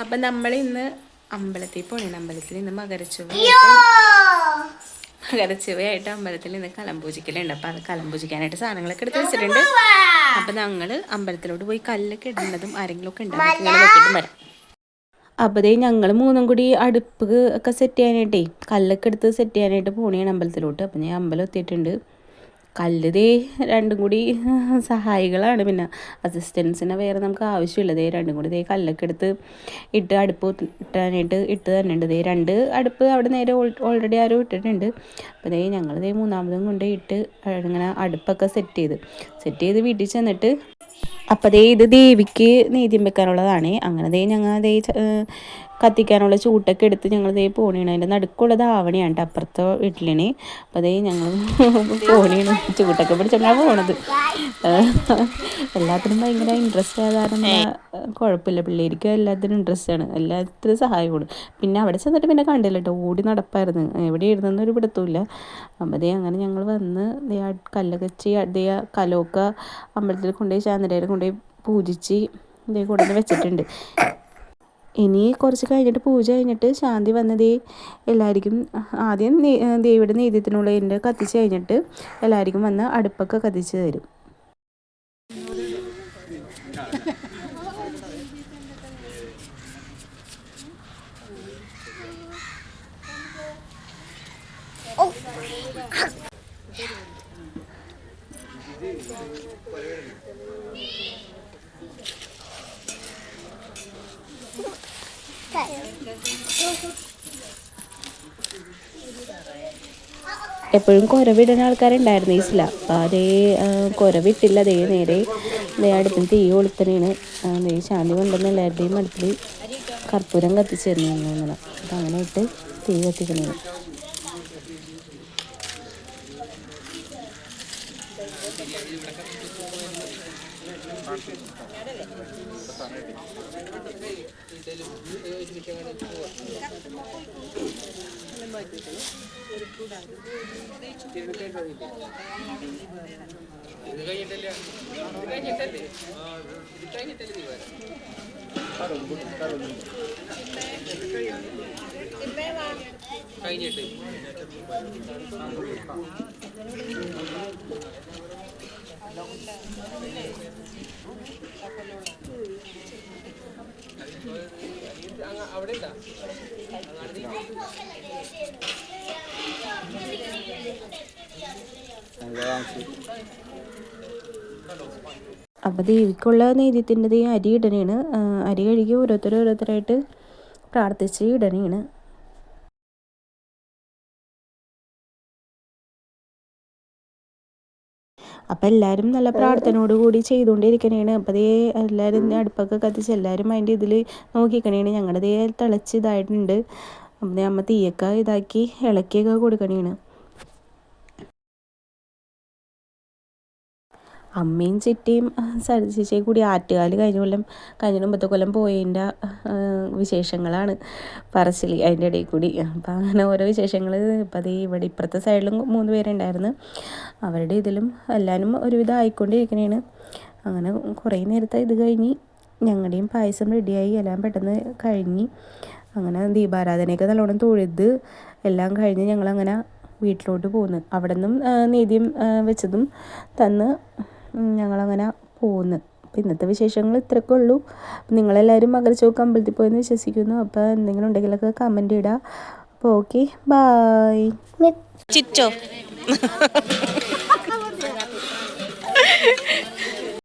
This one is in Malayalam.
അപ്പം നമ്മൾ ഇന്ന് അമ്പലത്തിൽ പോണേ. അമ്പലത്തിൽ ഇന്ന് മകരച്ചുവയായിട്ട് അമ്പലത്തിൽ ഇന്ന് കലംപൂജിക്കലുണ്ട്. അപ്പം അത് കലംപൂജിക്കാനായിട്ട് സാധനങ്ങളൊക്കെ എടുത്ത് വെച്ചിട്ടുണ്ട്. അപ്പം ഞങ്ങൾ അമ്പലത്തിലോട്ട് പോയി കല്ലൊക്കെ ഇടുന്നതും ആരെങ്കിലുമൊക്കെ ഉണ്ടാകും നോക്കിയിട്ടും വരാം. അപ്പോൾ അതേ ഞങ്ങൾ മൂന്നും കൂടി അടുപ്പ് ഒക്കെ സെറ്റ് ചെയ്യാനായിട്ടേ കല്ലൊക്കെ എടുത്ത് സെറ്റ് ചെയ്യാനായിട്ട് പോണേണ് അമ്പലത്തിലോട്ട്. അപ്പം ഞാൻ അമ്പലം എത്തിയിട്ടുണ്ട്. കല്ല് ദേ രണ്ടും കൂടി സഹായികളാണ്, പിന്നെ അസിസ്റ്റൻസിനെ വേറെ നമുക്ക് ആവശ്യമില്ല. ദേ രണ്ടും കൂടി ദേ കല്ലൊക്കെ എടുത്ത് ഇട്ട് അടുപ്പ് ഇട്ടാനായിട്ട് ഇട്ട് തന്നെയുണ്ട്. ദേ 2 അടുപ്പ് അവിടെ നേരെ ഓൾറെഡി ആരും ഇട്ടിട്ടുണ്ട്. അപ്പോൾ ദേ ഞങ്ങൾ ദേ മൂന്നാമതും കൊണ്ട് ഇട്ട് ഇങ്ങനെ അടുപ്പൊക്കെ സെറ്റ് ചെയ്ത് വീട്ടിൽ ചെന്നിട്ട് അപ്പോൾ ദേ ഇത് ദേവിക്ക് നീതിയും വെക്കാനുള്ളതാണ്. അങ്ങനെ ദേ ഞങ്ങൾ ദേ കത്തിക്കാനുള്ള ചൂട്ടൊക്കെ എടുത്ത് ഞങ്ങൾ ദേ പോണിയാണ്. അതിൻ്റെ നടുക്കുള്ളത് ആവണിയാണ് കേട്ടോ, അപ്പുറത്തെ വീട്ടിലാണ്. അപ്പോൾ അതേ ഞങ്ങൾ പോണിയാണ്, ചൂട്ടൊക്കെ പിടിച്ചോണ്ടാണ് പോണത്. എല്ലാത്തിനും ഭയങ്കര ഇൻട്രസ്റ്റ് ആയ കാരണം കുഴപ്പമില്ല, പിള്ളേർക്ക് എല്ലാത്തിനും ഇൻട്രസ്റ്റാണ്, എല്ലാത്തിനും സഹായം കൂടും. പിന്നെ അവിടെ ചെന്നിട്ട് പിന്നെ കണ്ടില്ല കേട്ടോ, ഓടി നടപ്പായിരുന്നു, എവിടെ ഇരുന്നൊരു പിടുത്തമില്ല. അപ്പോൾ അതേ അങ്ങനെ ഞങ്ങൾ വന്ന് ദേ കല്ലൊക്കെ ദേ കലമൊക്കെ അമ്പലത്തിൽ കൊണ്ടുപോയി ചാനരയിൽ കൊണ്ടുപോയി പൂജിച്ച് ഇതേ കൊണ്ടുവന്ന് വെച്ചിട്ടുണ്ട്. ഇനി കുറച്ച് കഴിഞ്ഞിട്ട് പൂജ കഴിഞ്ഞിട്ട് ശാന്തി വന്നതേ എല്ലാവർക്കും ആദ്യം ദേവിയുടെ നീതിയത്തിനുള്ളതിൻ്റെ കത്തിച്ച് കഴിഞ്ഞിട്ട് എല്ലാവർക്കും വന്ന് അടുപ്പൊക്കെ കത്തിച്ച് തരും. എപ്പോഴും കുരവിടുന്ന ആൾക്കാരുണ്ടായിരുന്നു ഈ സ്ലാ. അപ്പോൾ അതേ കുരവിട്ടില്ല, അതേ നേരെ അടുപ്പിൽ തീ കൊളുത്തണേണ്. അതേ ശാന്തി കൊണ്ടുവന്ന് എല്ലാവരുടെയും അടുപ്പിൽ കർപ്പൂരം കത്തിച്ചിരുന്നു അങ്ങനെ. അപ്പം അങ്ങനെ ഇട്ട് തീ കത്തിക്കണേണ്. അപ്പോൾ ദേവിക്കുള്ള നീതിത്തിൻ്റെ അരി ഇടണേണ്. അരി കഴുകി ഓരോരുത്തരായിട്ട് പ്രാർത്ഥിച്ച് ഇടണേണ്. അപ്പം എല്ലാവരും നല്ല പ്രാർത്ഥനയോട് കൂടി ചെയ്തുകൊണ്ടിരിക്കണേണ്. അപ്പം അതേ എല്ലാവരും അടുപ്പൊക്കെ കത്തിച്ച് എല്ലാവരും അതിൻ്റെ ഇതിൽ നോക്കിക്കണേണ്. ഞങ്ങളുടെ ദേ തിളച്ച് ഇതായിട്ടുണ്ട്. അപ്പം അമ്മ തീയൊക്കെ ഇതാക്കി ഇളക്കിയൊക്കെ കൊടുക്കണേണ്. അമ്മയും ചിറ്റയും സരചേച്ചിയും കൂടി ആറ്റുകാൽ കഴിഞ്ഞ മുമ്പത്തെ കൊല്ലം പോയതിൻ്റെ വിശേഷങ്ങളാണ് പറച്ചിൽ അതിൻ്റെ ഇടയിൽ കൂടി. അപ്പം അങ്ങനെ ഓരോ വിശേഷങ്ങൾ. ഇപ്പം അതേ ഇവിടെ ഇപ്പുറത്തെ സൈഡിലും 3 പേരുണ്ടായിരുന്നു, അവരുടെ ഇതിലും എല്ലാവരും ഒരുവിധം ആയിക്കൊണ്ടിരിക്കണേണ്. അങ്ങനെ കുറേ നേരത്തെ ഇത് കഴിഞ്ഞ് ഞങ്ങളുടെയും പായസം റെഡിയായി, എല്ലാം പെട്ടെന്ന് കഴിഞ്ഞ് അങ്ങനെ ദീപാരാധനയൊക്കെ നല്ലോണം തൊഴുത് എല്ലാം കഴിഞ്ഞ് ഞങ്ങളങ്ങനെ വീട്ടിലോട്ട് പോന്ന്. അവിടെ നിന്നും നീതിയും വെച്ചതും തന്ന് ഞങ്ങളങ്ങനെ പോന്ന്. അപ്പോൾ ഇന്നത്തെ വിശേഷങ്ങൾ ഇത്രയൊക്കെ ഉള്ളൂ. നിങ്ങളെല്ലാവരും മകരച്ചോക്ക് അമ്പലത്തിൽ പോയെന്ന് വിശ്വസിക്കുന്നു. അപ്പോൾ എന്തെങ്കിലും ഉണ്ടെങ്കിലൊക്കെ കമൻറ്റ് ഇടുക. അപ്പോൾ ഓക്കെ, ബായ്. ചിറ്റോ